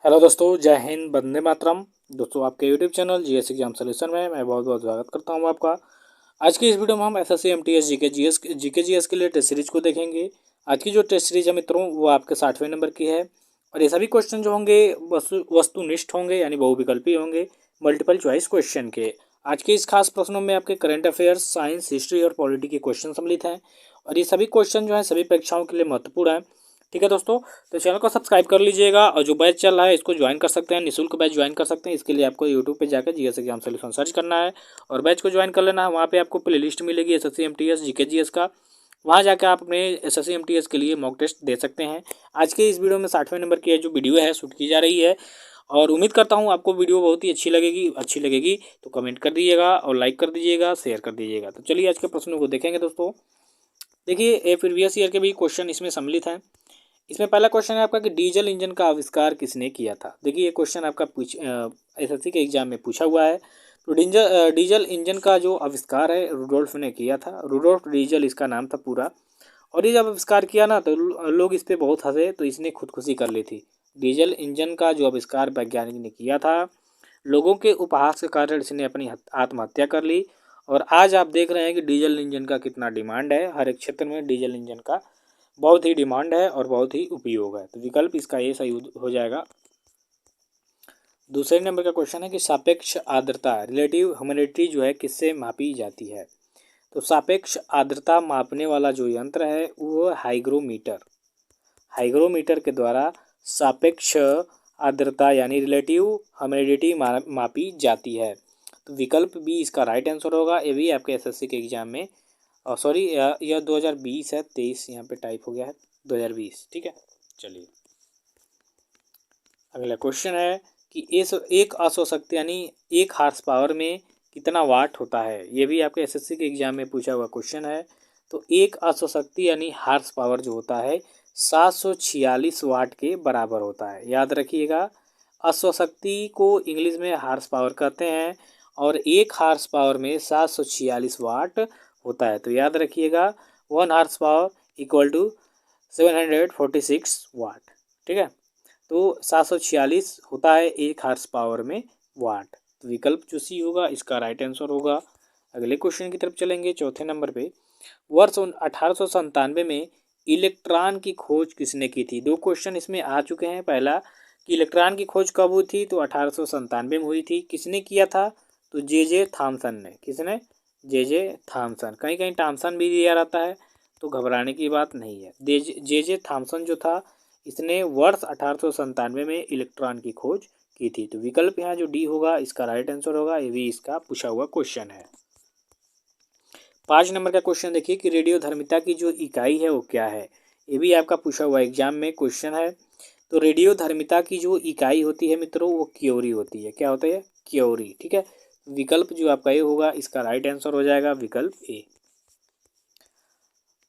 Hello दोस्तों, जय हिंद, वंदे मातरम। दोस्तों, आपके YouTube channel GS exam solution में मैं बहुत बहुत स्वागत करता हूं आपका। आज की इस वीडियो में हम एसएससी एमटीएस जीके जीएस के लिए टेस्ट सीरीज को देखेंगे। आज की जो टेस्ट सीरीज है मित्रों, वो आपके 60वें नंबर की है और ये सभी क्वेश्चन जो होंगे वस्तुनिष्ठ होंगे, यानी बहुविकल्पी होंगे, मल्टीपल चॉइस क्वेश्चन के। आज के इस खास प्रश्नों में आपके करंट अफेयर्स, साइंस, हिस्ट्री और पॉलिटी के क्वेश्चन सम्मिलित हैं और ये सभी क्वेश्चन जो है सभी परीक्षाओं के लिए महत्वपूर्ण है। ठीक है दोस्तों, तो चैनल को सब्सक्राइब कर लीजिएगा और जो बैच चल रहा है इसको ज्वाइन कर सकते हैं, निःशुल्क बैच ज्वाइन कर सकते हैं। इसके लिए आपको यूट्यूब पे जाकर जीएस एग्जाम सॉल्यूशन सर्च करना है और बैच को ज्वाइन कर लेना है। वहाँ पे आपको प्लेलिस्ट मिलेगी एसएससी एमटीएस जीके जीएस का, वहाँ जाकर आप अपने एसएससी एमटीएस के लिए मॉक टेस्ट दे सकते हैं। आज के इस वीडियो में 60वें नंबर की जो वीडियो है शूट की जा रही है और उम्मीद करता हूँ आपको वीडियो बहुत ही अच्छी लगेगी तो कमेंट कर दीजिएगा और लाइक कर दीजिएगा, शेयर कर दीजिएगा। तो चलिए आज के प्रश्नों को देखेंगे दोस्तों। देखिए, ये प्रीवियस ईयर के भी क्वेश्चन इसमें सम्मिलित हैं। इसमें पहला क्वेश्चन है आपका कि डीजल इंजन का आविष्कार किसने किया था। देखिए, ये क्वेश्चन आपका एसएससी के एग्जाम में पूछा हुआ है। तो डीजल इंजन का जो आविष्कार है रुडोल्फ ने किया था। रुडोल्फ डीजल इसका नाम था पूरा। और ये जब आविष्कार किया ना तो लोग इस पर बहुत हंसे, तो इसने खुदकुशी कर ली थी। डीजल इंजन का जो आविष्कार वैज्ञानिक ने किया था, लोगों के उपहास के कारण इसने अपनी आत्महत्या कर ली। और आज आप देख रहे हैं कि डीजल इंजन का कितना डिमांड है। हर एक क्षेत्र में डीजल इंजन का बहुत ही डिमांड है और बहुत ही उपयोग है। तो विकल्प इसका ये सही हो जाएगा। दूसरे नंबर का क्वेश्चन है कि सापेक्ष आर्द्रता, रिलेटिव ह्यूमिडिटी जो है किससे मापी जाती है। तो सापेक्ष आर्द्रता मापने वाला जो यंत्र है वो हाइग्रोमीटर। हाइग्रोमीटर के द्वारा सापेक्ष आर्द्रता यानी रिलेटिव ह्यूमिडिटी मापी जाती है। तो विकल्प बी इसका राइट आंसर होगा। ये भी आपके एसएससी के एग्जाम में, सॉरी यह 2020 है, 23 यहाँ पे टाइप हो गया है, 2020। ठीक है, चलिए अगला क्वेश्चन है कि इस एक अश्वशक्ति यानी 1 हॉर्स पावर में कितना वाट होता है। ये भी आपके एसएससी के एग्जाम में पूछा हुआ क्वेश्चन है। तो एक अश्वशक्ति यानी हॉर्स पावर जो होता है 746 वाट के बराबर होता है। याद रखिएगा, अश्वशक्ति को इंग्लिश में हॉर्स पावर कहते हैं और 1 हॉर्स पावर में 746 वाट होता है। तो याद रखिएगा 1 हॉर्स पावर इक्वल टू 746 वाट। ठीक है, तो 746 होता है 1 हॉर्स पावर में वाट। तो विकल्प जो सी होगा इसका राइट आंसर होगा। अगले क्वेश्चन की तरफ चलेंगे, चौथे नंबर पे। वर्ष 1897 में इलेक्ट्रॉन की खोज किसने की थी। दो क्वेश्चन इसमें आ चुके हैं। पहला कि इलेक्ट्रॉन की खोज कब हुई थी, तो 1897 में हुई थी। किसने किया था, तो जे थॉमसन ने। किसने, जे थॉमसन। कहीं कहीं थॉमसन भी दिया रहता है, तो घबराने की बात नहीं है। जे थॉमसन जो था, इसने वर्ष 1897 में इलेक्ट्रॉन की खोज की थी। तो विकल्प यहाँ जो डी होगा इसका राइट आंसर होगा। ये भी इसका पूछा हुआ क्वेश्चन है। 5 नंबर का क्वेश्चन देखिए कि रेडियोधर्मिता की जो इकाई है वो क्या है। ये भी आपका पूछा हुआ एग्जाम में क्वेश्चन है। तो रेडियोधर्मिता की जो इकाई होती है मित्रों, वो क्योरी होती है। क्या होता है, क्योरी। ठीक है, विकल्प जो आपका ये होगा इसका राइट आंसर हो जाएगा विकल्प ए।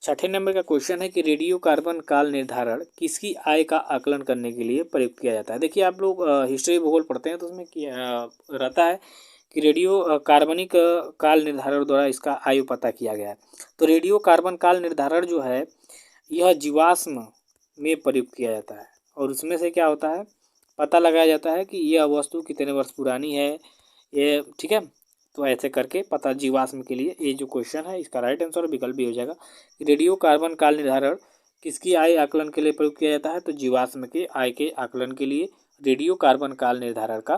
छठे नंबर का क्वेश्चन है कि रेडियो कार्बन काल निर्धारण किसकी आय का आकलन करने के लिए प्रयुक्त किया जाता है। देखिए, आप लोग हिस्ट्री भूगोल पढ़ते हैं तो उसमें रहता है कि रेडियो कार्बनिक काल निर्धारण द्वारा इसका आयु पता किया गया है। तो रेडियो कार्बन काल निर्धारण जो है यह जीवाश्म में प्रयुक्त किया जाता है और उसमें से क्या होता है, पता लगाया जाता है कि यह वस्तु कितने वर्ष पुरानी है ये। ठीक है, तो ऐसे करके पता जीवाश्म के लिए ये जो क्वेश्चन है इसका राइट आंसर विकल्प भी हो जाएगा। रेडियो कार्बन काल निर्धारण किसकी आय आकलन के लिए प्रयोग किया जाता है, तो जीवाश्म के आय के आकलन के लिए रेडियो कार्बन काल निर्धारण का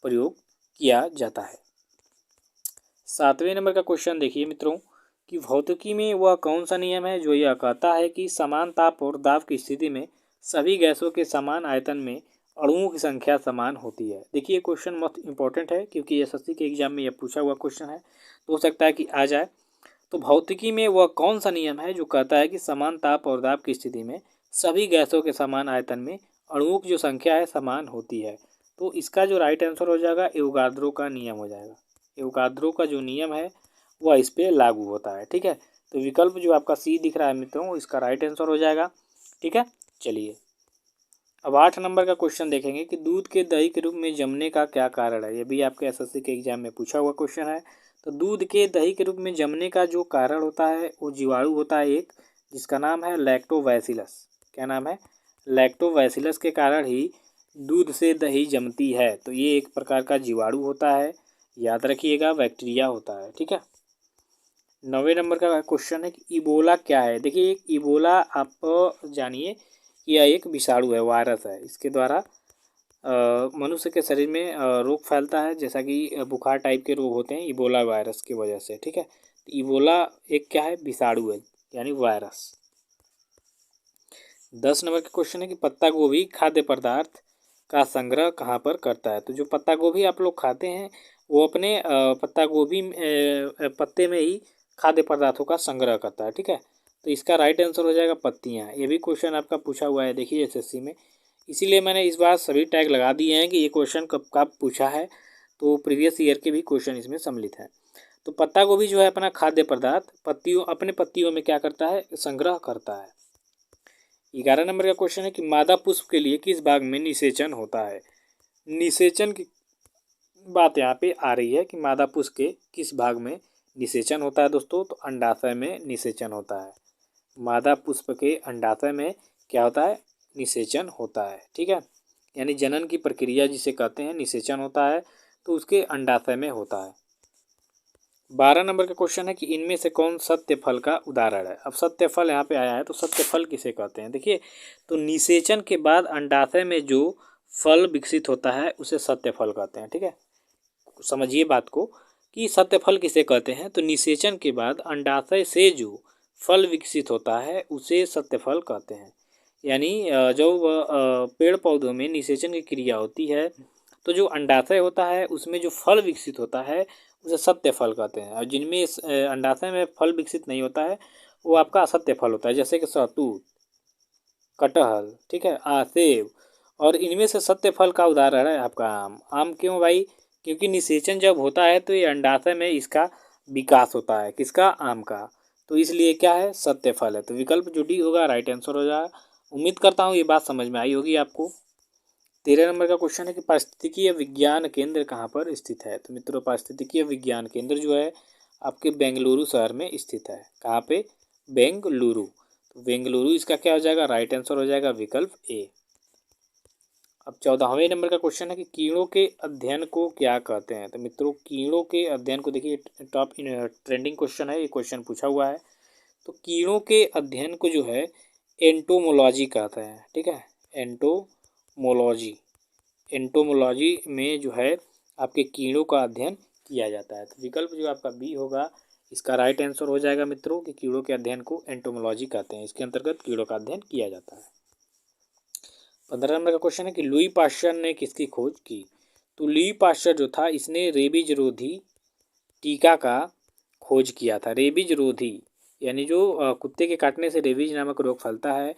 प्रयोग किया जाता है। 7वें नंबर का क्वेश्चन देखिए मित्रों कि भौतिकी में वह कौन सा नियम है जो यह कहता है कि समान ताप और दाब की स्थिति में सभी गैसों के समान आयतन में अणुओं की संख्या समान होती है। देखिए, क्वेश्चन बहुत इंपॉर्टेंट है क्योंकि एसएससी के एग्जाम में यह पूछा हुआ क्वेश्चन है, तो हो सकता है कि आ जाए। तो भौतिकी में वह कौन सा नियम है जो कहता है कि समान ताप और दाब की स्थिति में सभी गैसों के समान आयतन में अणुओं की जो संख्या है समान होती है। तो इसका जो राइट आंसर हो जाएगा एवोगाद्रो का नियम हो जाएगा। एवोगाद्रो का जो नियम है वह इस पर लागू होता है। ठीक है, तो विकल्प जो आपका सी दिख रहा है मित्रों इसका राइट आंसर हो जाएगा। ठीक है, चलिए अब 8 नंबर का क्वेश्चन देखेंगे कि दूध के दही के रूप में जमने का क्या कारण है। ये भी आपके एसएससी के एग्जाम में पूछा हुआ क्वेश्चन है। तो दूध के दही के रूप में जमने का जो कारण होता है वो जीवाणु होता है एक, जिसका नाम है लैक्टोबैसिलस। क्या नाम है, लैक्टोबैसिलस के कारण ही दूध से दही जमती है, तो ये एक प्रकार का जीवाणु होता है, याद रखिएगा, बैक्टीरिया होता है। ठीक है। 9वें नंबर का क्वेश्चन है कि इबोला क्या है। देखिए इबोला आप जानिए यह एक विषाणु है, वायरस है। इसके द्वारा मनुष्य के शरीर में रोग फैलता है, जैसा कि बुखार टाइप के रोग होते हैं इबोला वायरस की वजह से। ठीक है। तो इबोला एक क्या है, विषाणु है, यानी वायरस। 10 नंबर का क्वेश्चन है कि पत्ता गोभी खाद्य पदार्थ का संग्रह कहाँ पर करता है। तो जो पत्ता गोभी आप लोग खाते हैं वो अपने पत्ता गोभी पत्ते में ही खाद्य पदार्थों का संग्रह करता है। ठीक है। तो इसका राइट आंसर हो जाएगा पत्तियाँ। ये भी क्वेश्चन आपका पूछा हुआ है, देखिए एसएससी में, इसीलिए मैंने इस बार सभी टैग लगा दिए हैं कि ये क्वेश्चन कब पूछा है, तो प्रीवियस ईयर के भी क्वेश्चन इसमें सम्मिलित हैं। तो पत्ता गोभी जो है अपना खाद्य पदार्थ अपने पत्तियों में क्या करता है, संग्रह करता है। 11 नंबर का क्वेश्चन है कि मादा पुष्प के लिए किस भाग में निषेचन होता है। निषेचन की बात यहाँ पे आ रही है कि मादा पुष्प के किस भाग में निषेचन होता है दोस्तों। तो अंडाशय में निषेचन होता है। मादा पुष्प के अंडाशय में क्या होता है, निषेचन होता है। ठीक है। यानी जनन की प्रक्रिया जिसे कहते हैं निषेचन होता है, तो उसके अंडाशय में होता है। 12 नंबर का क्वेश्चन है कि इनमें से कौन सत्य फल का उदाहरण है। अब सत्य फल यहाँ पे आया है, तो सत्य फल किसे कहते हैं। देखिए तो निषेचन के बाद अंडाशय में जो फल विकसित होता है उसे सत्य फल कहते हैं। ठीक है। समझिए बात को कि सत्य फल किसे कहते हैं। तो निषेचन के बाद अंडाशय से जो फल विकसित होता है उसे सत्य फल कहते हैं। यानी जो पेड़ पौधों में निषेचन की क्रिया होती है, तो जो अंडाशय होता है उसमें जो फल विकसित होता है उसे सत्य फल कहते हैं। और जिनमें अंडाशय में फल विकसित नहीं होता है वो आपका असत्य फल होता है, जैसे कि सहतूत, कटहल, ठीक है, सेब। और इनमें से सत्य फल का उदाहरण है आपका आम। आम क्यों भाई, क्योंकि निषेचन जब होता है तो ये अंडाशय में इसका विकास होता है, किसका, आम का, तो इसलिए क्या है, सत्य फल है। तो विकल्प जो डी होगा राइट आंसर हो जाएगा। उम्मीद करता हूँ ये बात समझ में आई होगी आपको। 13 नंबर का क्वेश्चन है कि पारिस्थितिकीय विज्ञान केंद्र कहाँ पर स्थित है। तो मित्रों पारिस्थितिकीय विज्ञान केंद्र जो है आपके बेंगलुरु शहर में स्थित है। कहाँ पे, बेंगलुरु। तो बेंगलुरु इसका क्या हो जाएगा, राइट आंसर हो जाएगा विकल्प ए। अब 14वें नंबर का क्वेश्चन है कि कीड़ों के अध्ययन को क्या कहते हैं। तो मित्रों कीड़ों के अध्ययन को, देखिए टॉप ट्रेंडिंग क्वेश्चन है, ये क्वेश्चन पूछा हुआ है। तो कीड़ों के अध्ययन को जो है एंटोमोलॉजी कहते हैं। ठीक है, एंटोमोलॉजी। एंटोमोलॉजी में जो है आपके कीड़ों का अध्ययन किया जाता है। तो विकल्प जो आपका बी होगा इसका राइट आंसर हो जाएगा मित्रों कि कीड़ों के अध्ययन को एंटोमोलॉजी कहते हैं। इसके अंतर्गत कीड़ों का अध्ययन किया जाता है। 15 नंबर का क्वेश्चन है कि लुई पाश्चर ने किसकी खोज की। तो लुई पाश्चर जो था इसने रेबीज रोधी टीका का खोज किया था। रेबीज रोधी यानी जो कुत्ते के काटने से रेबीज नामक रोग फैलता है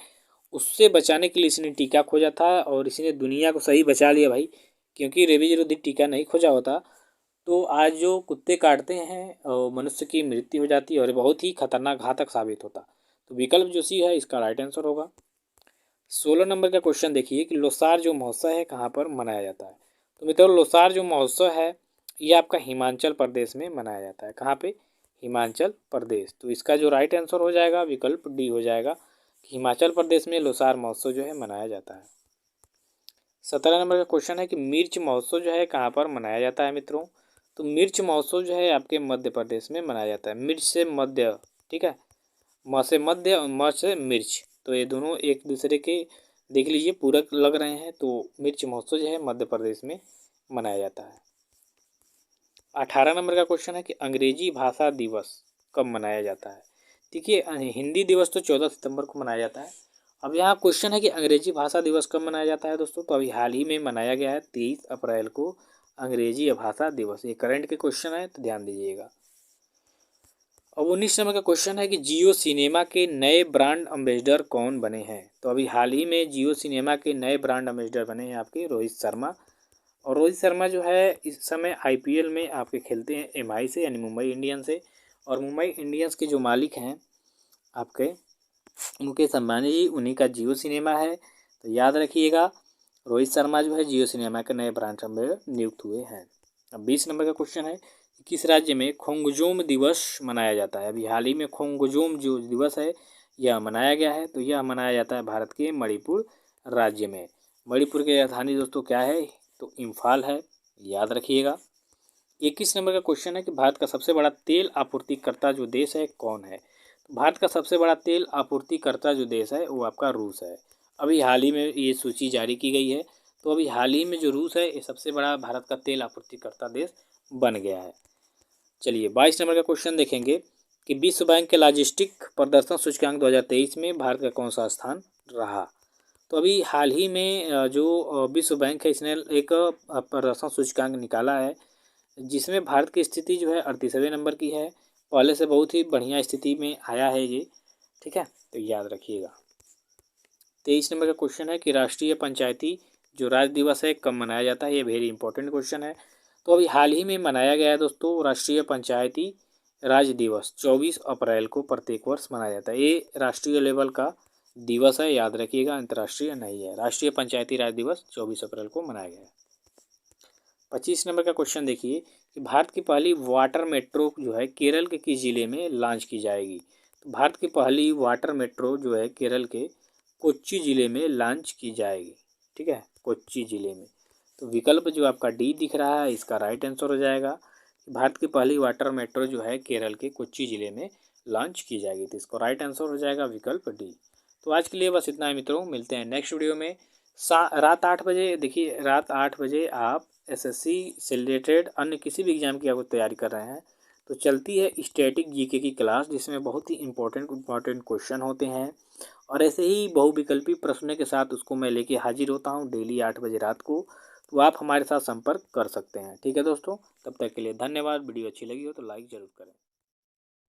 उससे बचाने के लिए इसने टीका खोजा था, और इसने दुनिया को सही बचा लिया भाई, क्योंकि रेबीज रोधी टीका नहीं खोजा होता तो आज जो कुत्ते काटते हैं मनुष्य की मृत्यु हो जाती है और बहुत ही खतरनाक घातक साबित होता। तो विकल्प जो सी है इसका राइट आंसर होगा। 16 नंबर का क्वेश्चन देखिए कि लोसार जो महोत्सव है कहाँ पर मनाया जाता है। तो मित्रों लोसार जो महोत्सव है ये आपका हिमाचल प्रदेश में मनाया जाता है। कहाँ पे, हिमाचल प्रदेश। तो इसका जो राइट आंसर हो जाएगा विकल्प डी हो जाएगा कि हिमाचल प्रदेश में लोसार महोत्सव जो है मनाया जाता है। 17 नंबर का क्वेश्चन है कि मिर्च महोत्सव जो है कहाँ पर मनाया जाता है मित्रों। तो मिर्च महोत्सव जो है आपके मध्य प्रदेश में मनाया जाता है। मिर्च से मध्य, ठीक है, म से मध्य, म से मिर्च, तो ये दोनों एक दूसरे के देख लीजिए पूरक लग रहे हैं। तो मिर्च महोत्सव जो है मध्य प्रदेश में मनाया जाता है। 18 नंबर का क्वेश्चन है कि अंग्रेजी भाषा दिवस कब मनाया जाता है। देखिए हिंदी दिवस तो 14 सितंबर को मनाया जाता है। अब यहाँ क्वेश्चन है कि अंग्रेजी भाषा दिवस कब मनाया जाता है दोस्तों। तो अभी हाल ही में मनाया गया है 23 अप्रैल को अंग्रेजी भाषा दिवस। ये करंट के क्वेश्चन है तो ध्यान दीजिएगा। अब 19 नंबर का क्वेश्चन है कि जियो सिनेमा के नए ब्रांड एम्बेसडर कौन बने हैं। तो अभी हाल ही में जियो सिनेमा के नए ब्रांड एम्बेसडर बने हैं आपके रोहित शर्मा। और रोहित शर्मा जो है इस समय आईपीएल में आपके खेलते हैं एमआई से, यानी मुंबई इंडियंस से। और मुंबई इंडियंस के जो मालिक हैं आपके मुकेश अंबानी जी, उन्हीं का जियो सिनेमा है। तो याद रखिएगा रोहित शर्मा जो है जियो सिनेमा के नए ब्रांड एम्बेसडर नियुक्त हुए हैं। अब 20 नंबर का क्वेश्चन है किस राज्य में खोंगजोम दिवस मनाया जाता है। अभी हाल ही में खोंगजोम जो दिवस है यह मनाया गया है। तो यह मनाया जाता है भारत के मणिपुर राज्य में। मणिपुर की राजधानी दोस्तों क्या है? तो इम्फाल है, याद रखिएगा। 21 नंबर का क्वेश्चन है कि भारत का सबसे बड़ा तेल आपूर्तिकर्ता जो देश है कौन है? तो भारत का सबसे बड़ा तेल आपूर्तिकर्ता जो देश है वो आपका रूस है। अभी हाल ही में ये सूची जारी की गई है, तो अभी हाल ही में जो रूस है ये सबसे बड़ा भारत का तेल आपूर्तिकर्ता देश बन गया है। चलिए 22 नंबर का क्वेश्चन देखेंगे कि विश्व बैंक के लॉजिस्टिक प्रदर्शन सूचकांक 2023 में भारत का कौन सा स्थान रहा? तो अभी हाल ही में जो विश्व बैंक है इसने एक प्रदर्शन सूचकांक निकाला है, जिसमें भारत की स्थिति जो है 38वें नंबर की है। पहले से बहुत ही बढ़िया स्थिति में आया है ये, ठीक है, तो याद रखिएगा। 23 नंबर का क्वेश्चन है कि राष्ट्रीय पंचायती जो राज्य दिवस है कब मनाया जाता है? ये वेरी इंपॉर्टेंट क्वेश्चन है। तो अभी हाल ही में मनाया गया है दोस्तों राष्ट्रीय पंचायती राज दिवस 24 अप्रैल को प्रत्येक वर्ष मनाया जाता है। ये राष्ट्रीय लेवल का दिवस है, याद रखिएगा, अंतर्राष्ट्रीय नहीं है। राष्ट्रीय पंचायती राज दिवस 24 अप्रैल को मनाया गया है। 25 नंबर का क्वेश्चन देखिए कि भारत की पहली वाटर मेट्रो जो है केरल के किस जिले में लॉन्च की जाएगी? तो भारत की पहली वाटर मेट्रो जो है केरल के कोच्चि जिले में लॉन्च की जाएगी, ठीक है, कोच्चि जिले में। तो विकल्प जो आपका डी दिख रहा है इसका राइट आंसर हो जाएगा। भारत की पहली वाटर मेट्रो जो है केरल के कोच्चि जिले में लॉन्च की जाएगी, तो इसको राइट आंसर हो जाएगा विकल्प डी। तो आज के लिए बस इतना है मित्रों, मिलते हैं नेक्स्ट वीडियो में। रात 8 बजे देखिए, रात 8 बजे आप एसएससी से रिलेटेड अन्य किसी भी एग्ज़ाम की अगर तैयारी कर रहे हैं तो चलती है स्टैटिक जीके की क्लास, जिसमें बहुत ही इंपॉर्टेंट क्वेश्चन होते हैं और ऐसे ही बहुविकल्पी प्रश्नों के साथ उसको मैं लेके हाजिर होता हूँ डेली 8 बजे रात को। तो आप हमारे साथ संपर्क कर सकते हैं, ठीक है दोस्तों। तब तक के लिए धन्यवाद। वीडियो अच्छी लगी हो तो लाइक ज़रूर करें।